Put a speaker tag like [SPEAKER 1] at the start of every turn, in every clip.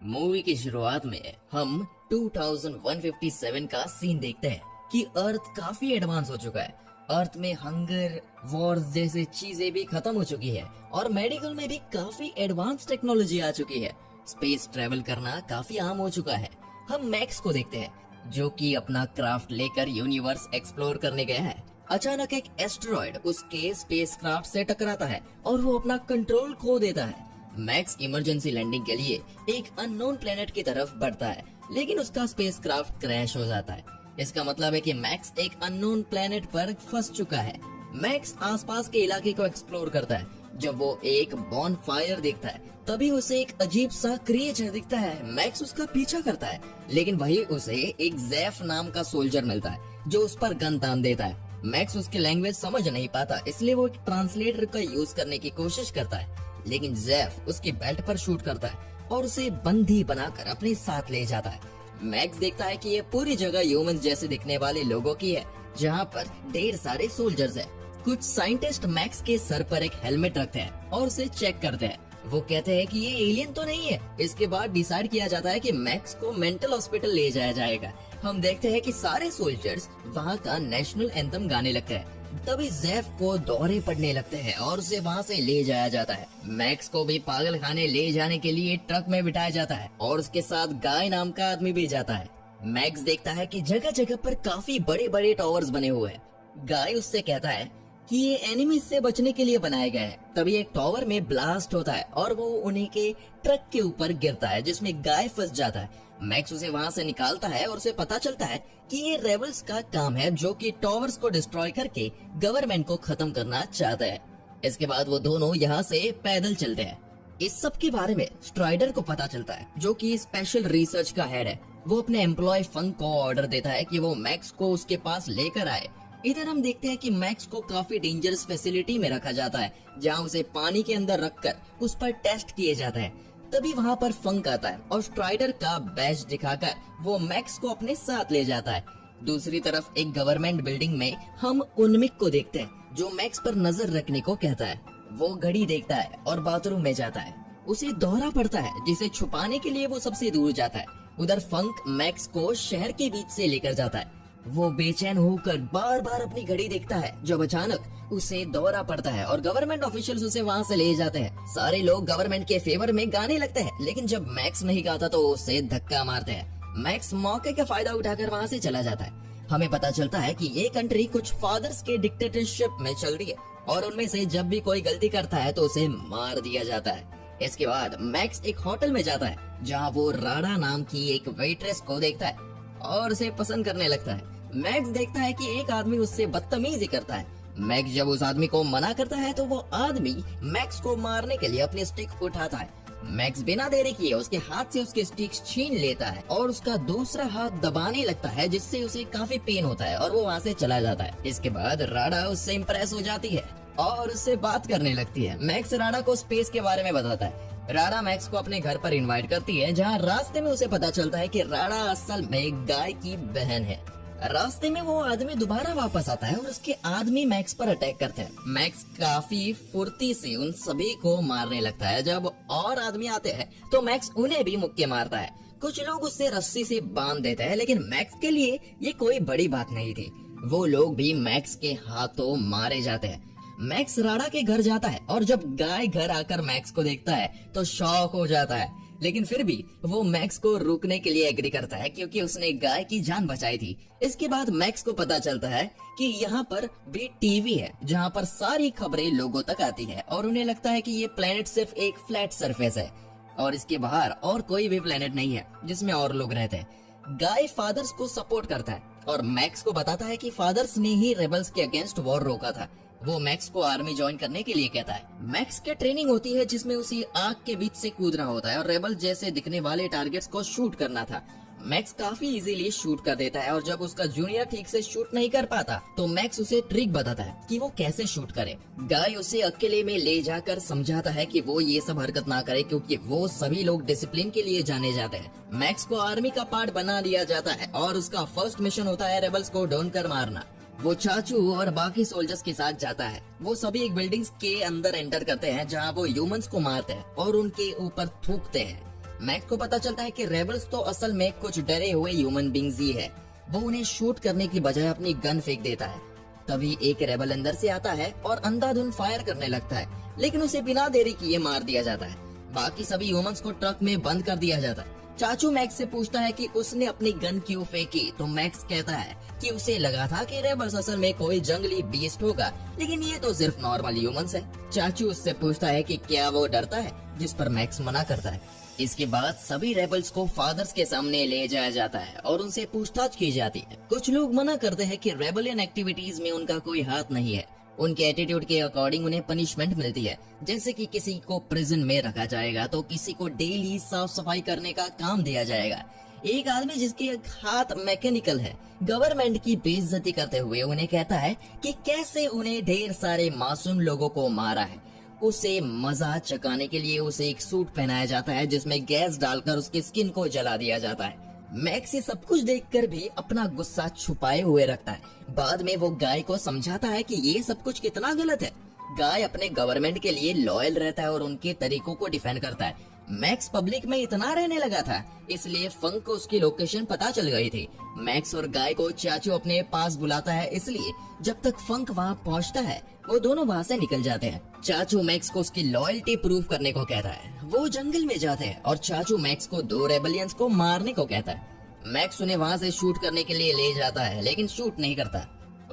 [SPEAKER 1] Movie की शुरुआत में हम 2157 का सीन देखते हैं कि अर्थ काफी एडवांस हो चुका है। अर्थ में हंगर, वॉर्स जैसी चीजें भी खत्म हो चुकी है और मेडिकल में भी काफी एडवांस टेक्नोलॉजी आ चुकी है। स्पेस ट्रेवल करना काफी आम हो चुका है। हम मैक्स को देखते हैं जो कि अपना क्राफ्ट लेकर यूनिवर्स एक्सप्लोर करने गया है। अचानक एक एस्टेरॉयड उसके स्पेसक्राफ्ट से टकराता है और वो अपना कंट्रोल खो देता है। मैक्स इमरजेंसी लैंडिंग के लिए एक अननोन प्लेनेट की तरफ बढ़ता है, लेकिन उसका स्पेसक्राफ्ट क्रैश हो जाता है। इसका मतलब है कि मैक्स एक अननोन प्लेनेट पर फंस चुका है। मैक्स आसपास के इलाके को एक्सप्लोर करता है। जब वो एक बॉनफायर देखता है तभी उसे एक अजीब सा क्रिएचर दिखता है। मैक्स उसका पीछा करता है, लेकिन वही उसे एक ज़ैफ नाम का सोल्जर मिलता है जो उस पर गन तान देता है। मैक्स उसकी लैंग्वेज समझ नहीं पाता, इसलिए वो एक ट्रांसलेटर का यूज करने की कोशिश करता है, लेकिन ज़ैफ उसकी बेल्ट पर शूट करता है और उसे बंदी बनाकर अपने साथ ले जाता है। मैक्स देखता है कि ये पूरी जगह ह्यूमंस जैसे दिखने वाले लोगों की है, जहाँ पर ढेर सारे सोल्जर्स हैं। कुछ साइंटिस्ट मैक्स के सर पर एक हेलमेट रखते हैं और उसे चेक करते हैं। वो कहते हैं कि ये एलियन तो नहीं है। इसके बाद डिसाइड किया जाता है कि मैक्स को मेंटल हॉस्पिटल ले जाया जाएगा। हम देखते हैं कि सारे सोल्जर्स वहाँ का नेशनल एंथम गाने लगते हैं। तभी ज़ैफ को दौरे पड़ने लगते हैं और उसे वहाँ से ले जाया जाता है। मैक्स को भी पागल खाने ले जाने के लिए ट्रक में बिठाया जाता है और उसके साथ गाय नाम का आदमी भी जाता है। मैक्स देखता है कि जगह जगह पर काफी बड़े बड़े टावर्स बने हुए हैं। गाय उससे कहता है कि ये एनिमी से बचने के लिए बनाए गए हैं। तभी एक टावर में ब्लास्ट होता है और वो उन्हीं के ट्रक के ऊपर गिरता है, जिसमें गाय फंस जाता है। मैक्स उसे वहां से निकालता है और उसे पता चलता है कि ये रेबल्स का काम है जो कि टावर्स को डिस्ट्रॉय करके गवर्नमेंट को खत्म करना चाहते हैं। इसके बाद वो दोनों यहाँ से पैदल चलते हैं। इस सब के बारे में स्ट्राइडर को पता चलता है, जो कि स्पेशल रिसर्च का हेड है। वो अपने एम्प्लॉय फंक को ऑर्डर देता है कि वो मैक्स को उसके पास लेकर आए। इधर हम देखते हैं कि मैक्स को काफी डेंजरस फैसिलिटी में रखा जाता है, जहां उसे पानी के अंदर रखकर उस पर टेस्ट किए जाते हैं। तभी वहां पर फंक आता है और स्ट्राइडर का बैज दिखाकर वो मैक्स को अपने साथ ले जाता है। दूसरी तरफ एक गवर्नमेंट बिल्डिंग में हम उन्मिक को देखते हैं, जो मैक्स पर नजर रखने को कहता है। वो घड़ी देखता है और बाथरूम में जाता है। उसे दौरा पड़ता है, जिसे छुपाने के लिए वो सबसे दूर जाता है। उधर फंक मैक्स को शहर के बीच से लेकर जाता है। वो बेचैन होकर बार बार अपनी घड़ी देखता है, जब अचानक उसे दौरा पड़ता है और गवर्नमेंट ऑफिशियल्स उसे वहाँ से ले जाते हैं। सारे लोग गवर्नमेंट के फेवर में गाने लगते हैं, लेकिन जब मैक्स नहीं गाता तो उसे धक्का मारते हैं। मैक्स मौके का फायदा उठाकर वहाँ से चला जाता है। हमें पता चलता है कि ये कंट्री कुछ फादर्स के डिक्टेटरशिप में चल रही है और उनमें से जब भी कोई गलती करता है तो उसे मार दिया जाता है। इसके बाद मैक्स एक होटल में जाता है, जहाँ वो राडा नाम की एक वेट्रेस को देखता है और उसे पसंद करने लगता है। मैक्स देखता है कि एक आदमी उससे बदतमीजी करता है। मैक्स जब उस आदमी को मना करता है तो वो आदमी मैक्स को मारने के लिए अपनी स्टिक उठाता है। मैक्स बिना देरी किए उसके हाथ से उसके स्टिक छीन लेता है और उसका दूसरा हाथ दबाने लगता है, जिससे उसे काफी पेन होता है और वो वहाँ से चला जाता है। इसके बाद राडा उससे इम्प्रेस हो जाती है और उससे बात करने लगती है। मैक्स राडा को स्पेस के बारे में बताता है। राडा मैक्स को अपने घर पर इनवाइट करती है, जहाँ रास्ते में उसे पता चलता है कि राडा असल में गाय की बहन है। रास्ते में वो आदमी दोबारा वापस आता है और उसके आदमी मैक्स पर अटैक करते हैं। मैक्स काफी फुर्ती से उन सभी को मारने लगता है। जब और आदमी आते हैं तो मैक्स उन्हें भी मुक्के मारता है। कुछ लोग उससे रस्सी से बांध देते हैं, लेकिन मैक्स के लिए ये कोई बड़ी बात नहीं थी। वो लोग भी मैक्स के हाथों मारे जाते हैं। मैक्स राडा के घर जाता है और जब गाय घर आकर मैक्स को देखता है तो शॉक हो जाता है, लेकिन फिर भी वो मैक्स को रोकने के लिए एग्री करता है, क्योंकि उसने गाय की जान बचाई थी। इसके बाद मैक्स को पता चलता है कि यहाँ पर भी टीवी है, जहाँ पर सारी खबरें लोगों तक आती है और उन्हें लगता है कि ये प्लेनेट सिर्फ एक फ्लैट सरफेस है और इसके बाहर और कोई भी प्लेनेट नहीं है जिसमें और लोग रहते हैं। गाय फादर्स को सपोर्ट करता है और मैक्स को बताता है कि फादर्स ने ही रेबल्स के अगेंस्ट वॉर रोका था। वो मैक्स को आर्मी ज्वाइन करने के लिए कहता है। मैक्स के ट्रेनिंग होती है, जिसमें उसे आग के बीच से कूदना होता है और रेबल जैसे दिखने वाले टारगेट्स को शूट करना था। मैक्स काफी इजीली शूट कर देता है और जब उसका जूनियर ठीक से शूट नहीं कर पाता तो मैक्स उसे ट्रिक बताता है कि वो कैसे शूट करे। गाय उसे अकेले में ले जाकर समझाता है कि वो ये सब हरकत ना करे, क्योंकि वो सभी लोग डिसिप्लिन के लिए जाने जाते हैं। मैक्स को आर्मी का पार्ट बना लिया जाता है और उसका फर्स्ट मिशन होता है रेबल्स को ढूंढ कर मारना। वो चाचू और बाकी सोल्जर्स के साथ जाता है। वो सभी एक बिल्डिंग्स के अंदर एंटर करते हैं, जहाँ वो ह्यूमंस को मारते हैं और उनके ऊपर थूकते हैं। मैक्स को पता चलता है कि रेबल्स तो असल में कुछ डरे हुए ह्यूमन बींग्स ही है। वो उन्हें शूट करने की बजाय अपनी गन फेंक देता है। तभी एक रेबल अंदर से आता है और अंधाधुंध फायर करने लगता है, लेकिन उसे बिना देरी किए मार दिया जाता है। बाकी सभी ह्यूमंस को ट्रक में बंद कर दिया जाता है। चाचू मैक्स से पूछता है कि उसने अपनी गन क्यों फेंकी, तो मैक्स कहता है कि उसे लगा था कि रेबल्स असल में कोई जंगली बीस्ट होगा, लेकिन ये तो सिर्फ नॉर्मल ह्यूमंस है। चाचू उससे पूछता है कि क्या वो डरता है, जिस पर मैक्स मना करता है। इसके बाद सभी रेबल्स को फादर्स के सामने ले जाया जाता है और उनसे पूछताछ की जाती है। कुछ लोग मना करते हैं कि रेबलियन एक्टिविटीज में उनका कोई हाथ नहीं है। उनके एटीट्यूड के अकॉर्डिंग उन्हें पनिशमेंट मिलती है, जैसे कि किसी को प्रिजन में रखा जाएगा तो किसी को डेली साफ सफाई करने का काम दिया जाएगा। एक आदमी जिसके हाथ मैकेनिकल है गवर्नमेंट की बेइज्जती करते हुए उन्हें कहता है कि कैसे उन्हें ढेर सारे मासूम लोगों को मारा है। उसे मजा चकाने के लिए उसे एक सूट पहनाया जाता है जिसमें गैस डालकर उसकी स्किन को जला दिया जाता है। मैक्स ये सब कुछ देखकर भी अपना गुस्सा छुपाए हुए रखता है। बाद में वो गाय को समझाता है कि ये सब कुछ कितना गलत है। गाय अपने गवर्नमेंट के लिए लॉयल रहता है और उनके तरीकों को डिफेंड करता है। मैक्स पब्लिक में इतना रहने लगा था, इसलिए फंक को उसकी लोकेशन पता चल गई थी। मैक्स और गाय को चाचू अपने पास बुलाता है, इसलिए जब तक फंक वहाँ पहुँचता है वो दोनों वहाँ से निकल जाते हैं। चाचू मैक्स को उसकी लॉयल्टी प्रूव करने को कहता है। वो जंगल में जाते हैं और चाचू मैक्स को 2 रेबलियंस को मारने को कहता है। मैक्स उन्हें वहाँ से शूट करने के लिए ले जाता है, लेकिन शूट नहीं करता।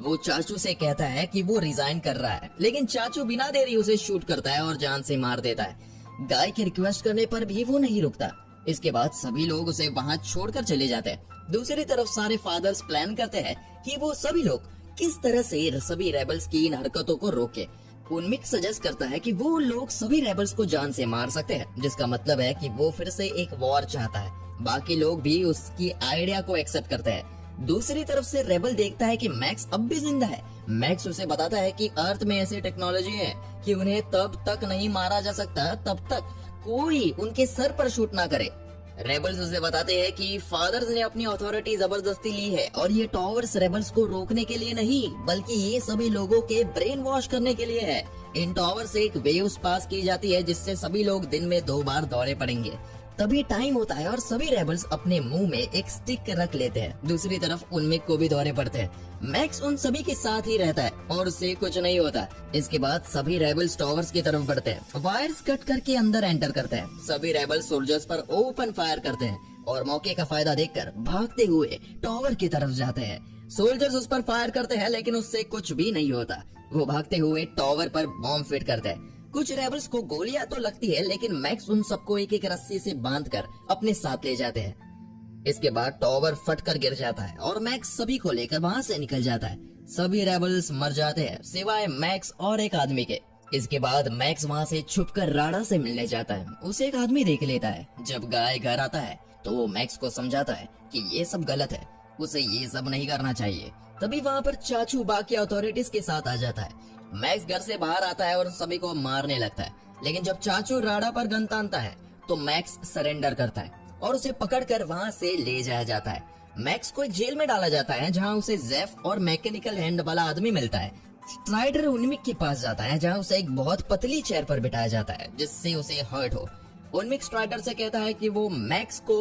[SPEAKER 1] वो चाचू से कहता है कि वो रिजाइन कर रहा है, लेकिन चाचू बिना देरी उसे शूट करता है और जान से मार देता है। गाय की रिक्वेस्ट करने पर भी वो नहीं रुकता। इसके बाद सभी लोग उसे वहाँ छोड़कर चले जाते हैं। दूसरी तरफ सारे फादर्स प्लान करते हैं कि वो सभी लोग किस तरह से सभी रेबल्स की इन हरकतों को रोके। उनमिक सजेस्ट करता है कि वो लोग सभी रेबल्स को जान से मार सकते हैं, जिसका मतलब है कि वो फिर से एक वॉर चाहता है। बाकी लोग भी उसकी आइडिया को एक्सेप्ट करते हैं। दूसरी तरफ से रेबल देखता है कि मैक्स अब भी जिंदा है। मैक्स उसे बताता है कि अर्थ में ऐसी टेक्नोलॉजी है कि उन्हें तब तक नहीं मारा जा सकता तब तक कोई उनके सर पर शूट ना करे। रेबल्स उसे बताते हैं कि फादर्स ने अपनी अथॉरिटी जबरदस्ती ली है और ये टॉवर्स रेबल्स को रोकने के लिए नहीं, बल्कि ये सभी लोगों के ब्रेन वॉश करने के लिए है। इन टॉवर से एक वेव्स पास की जाती है जिससे सभी लोग दिन में 2 बार दौड़े पड़ेंगे। तभी टाइम होता है और सभी रेबल्स अपने मुंह में एक स्टिक रख लेते हैं। दूसरी तरफ उनमें को भी दौरे पड़ते हैं। मैक्स उन सभी के साथ ही रहता है और उससे कुछ नहीं होता। इसके बाद सभी रेबल्स टॉवर्स की तरफ बढ़ते हैं। वायर्स कट करके अंदर एंटर करते हैं। सभी रेबल्स सोल्जर्स पर ओपन फायर करते हैं और मौके का फायदा देखकर भागते हुए टॉवर की तरफ जाते हैं। सोल्जर्स उस पर फायर करते हैं, लेकिन उससे कुछ भी नहीं होता। वो भागते हुए टॉवर पर बॉम्ब फिट करते हैं। कुछ रेबल्स को गोलियां तो लगती है, लेकिन मैक्स उन सबको एक एक रस्सी से बांधकर अपने साथ ले जाते हैं। इसके बाद टॉवर फटकर गिर जाता है और मैक्स सभी को लेकर वहां से निकल जाता है। सभी रेबल्स मर जाते हैं सिवाय मैक्स और एक आदमी के। इसके बाद मैक्स वहां से छुपकर राडा से मिलने जाता है। उसे एक आदमी देख लेता है। जब गाय घर आता है तो वो मैक्स को समझाता है कि ये सब गलत है, उसे ये सब नहीं करना चाहिए। तभी वहाँ पर चाचू बाकी अथॉरिटीज के साथ आ जाता है। मैक्स घर से बाहर आता है और सभी को मारने लगता है, लेकिन जब चाचू राडा पर गन तानता है तो मैक्स सरेंडर करता है और उसे पकड़कर वहाँ से ले जाया जाता है। मैक्स को एक जेल में डाला जाता है जहाँ उसे जेफ और मैकेनिकल हैंड वाला आदमी मिलता है। स्ट्राइडर उनमिक के पास जाता है जहाँ उसे एक बहुत पतली चेयर पर बिठाया जाता है जिससे उसे हर्ट हो। उनमिक स्ट्राइडर से कहता है कि वो मैक्स को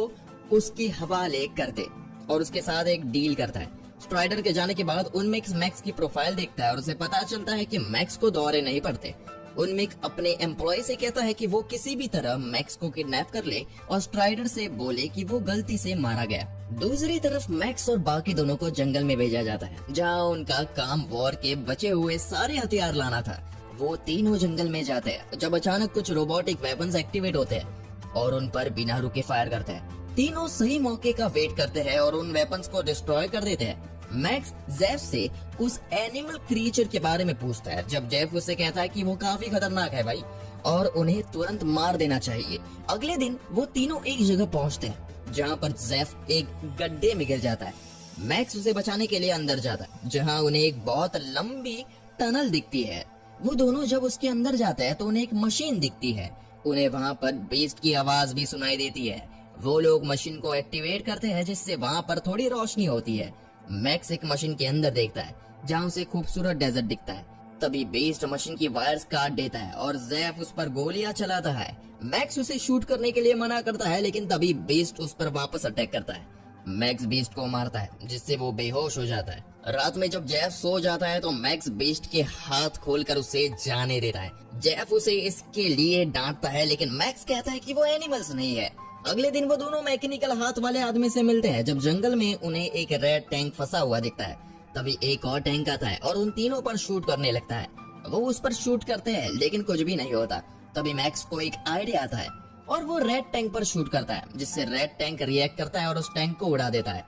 [SPEAKER 1] उसके हवाले कर दे और उसके साथ एक डील करता है। स्ट्राइडर के जाने के बाद उनमिक मैक्स की प्रोफाइल देखता है और उसे पता चलता है कि मैक्स को दौरे नहीं पड़ते। उनमिक अपने एम्प्लॉय से कहता है कि वो किसी भी तरह मैक्स को किडनैप कर ले और स्ट्राइडर से बोले कि वो गलती से मारा गया। दूसरी तरफ मैक्स और बाकी दोनों को जंगल में भेजा जाता है जहाँ उनका काम वॉर के बचे हुए सारे हथियार लाना था। वो तीनों जंगल में जाते हैं जब अचानक कुछ रोबोटिक वेपन्स एक्टिवेट होते हैं और उन पर बिना रुके फायर करते हैं। तीनों सही मौके का वेट करते हैं और उन वेपन्स को डिस्ट्रॉय कर देते हैं। मैक्स जेफ से उस एनिमल क्रिएचर के बारे में पूछता है। जब जेफ उससे कहता है कि वो काफी खतरनाक है भाई और उन्हें तुरंत मार देना चाहिए। अगले दिन वो तीनों एक जगह पहुंचते हैं जहां पर जेफ एक गड्ढे में गिर जाता है। मैक्स उसे बचाने के लिए अंदर जाता है जहां उन्हें एक बहुत लंबी टनल दिखती है। वो दोनों जब उसके अंदर जाते हैं तो उन्हें एक मशीन दिखती है। उन्हें वहां पर बीस्ट की आवाज भी सुनाई देती है। वो लोग मशीन को एक्टिवेट करते हैं जिससे वहां पर थोड़ी रोशनी होती है। मैक्स एक मशीन के अंदर देखता है जहाँ उसे खूबसूरत डेजर्ट दिखता है। तभी बेस्ट मशीन की वायर्स काट देता है और जैफ उस पर गोलियां चलाता है। मैक्स उसे शूट करने के लिए मना करता है, लेकिन तभी बेस्ट उस पर वापस अटैक करता है। मैक्स बीस्ट को मारता है जिससे वो बेहोश हो जाता है। रात में जब जेफ सो जाता है तो मैक्स बीस्ट के हाथ खोलकर उसे जाने देता है। जेफ उसे इसके लिए डांटता है, लेकिन मैक्स कहता है कि वो एनिमल्स नहीं है। अगले दिन वो दोनों मैकेनिकल हाथ वाले आदमी से मिलते हैं। जब जंगल में उन्हें एक रेड टैंक फंसा हुआ दिखता है, तभी एक और टैंक आता है और उन तीनों पर शूट करने लगता है। वो उस पर शूट करते हैं, लेकिन कुछ भी नहीं होता। तभी मैक्स को एक आइडिया आता है और वो रेड टैंक पर शूट करता है, जिससे रेड टैंक रिएक्ट करता है और उस टैंक को उड़ा देता है।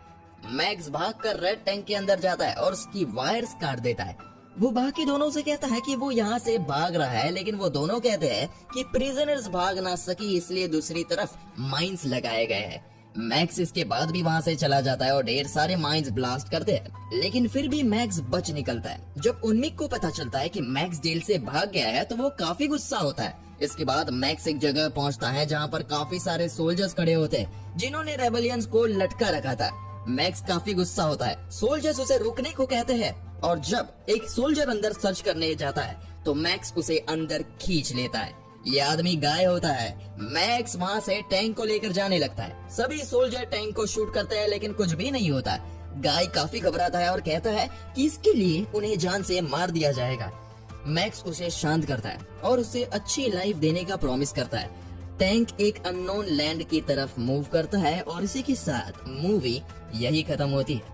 [SPEAKER 1] मैक्स भागकर रेड टैंक के अंदर जाता है और उसकी वायर्स काट देता है। वो बाकी दोनों से कहता है कि वो यहाँ से भाग रहा है, लेकिन वो दोनों कहते हैं कि प्रिजनर्स भाग ना सकी, इसलिए दूसरी तरफ माइंस लगाए गए हैं। मैक्स इसके बाद भी वहाँ से चला जाता है और ढेर सारे माइंस ब्लास्ट करते हैं, लेकिन फिर भी मैक्स बच निकलता है। जब उन्मिक को पता चलता है कि मैक्स जेल से भाग गया है तो वो काफी गुस्सा होता है। इसके बाद मैक्स एक जगह पहुंचता है जहां पर काफी सारे सोल्जर्स खड़े होते हैं जिन्होंने रेबेलियंस को लटका रखा था। मैक्स काफी गुस्सा होता है। सोल्जर्स उसे रुकने को कहते हैं और जब एक सोल्जर अंदर सर्च करने जाता है तो मैक्स उसे अंदर खींच लेता है। ये आदमी गाय होता है। मैक्स वहाँ से टैंक को लेकर जाने लगता है। सभी सोल्जर टैंक को शूट करते हैं, लेकिन कुछ भी नहीं होता। गाय काफी घबराता है और कहता है कि इसके लिए उन्हें जान से मार दिया जाएगा। मैक्स उसे शांत करता है और उसे अच्छी लाइफ देने का प्रॉमिस करता है। टैंक एक अननोन लैंड की तरफ मूव करता है और इसी के साथ मूवी यही खत्म होती है।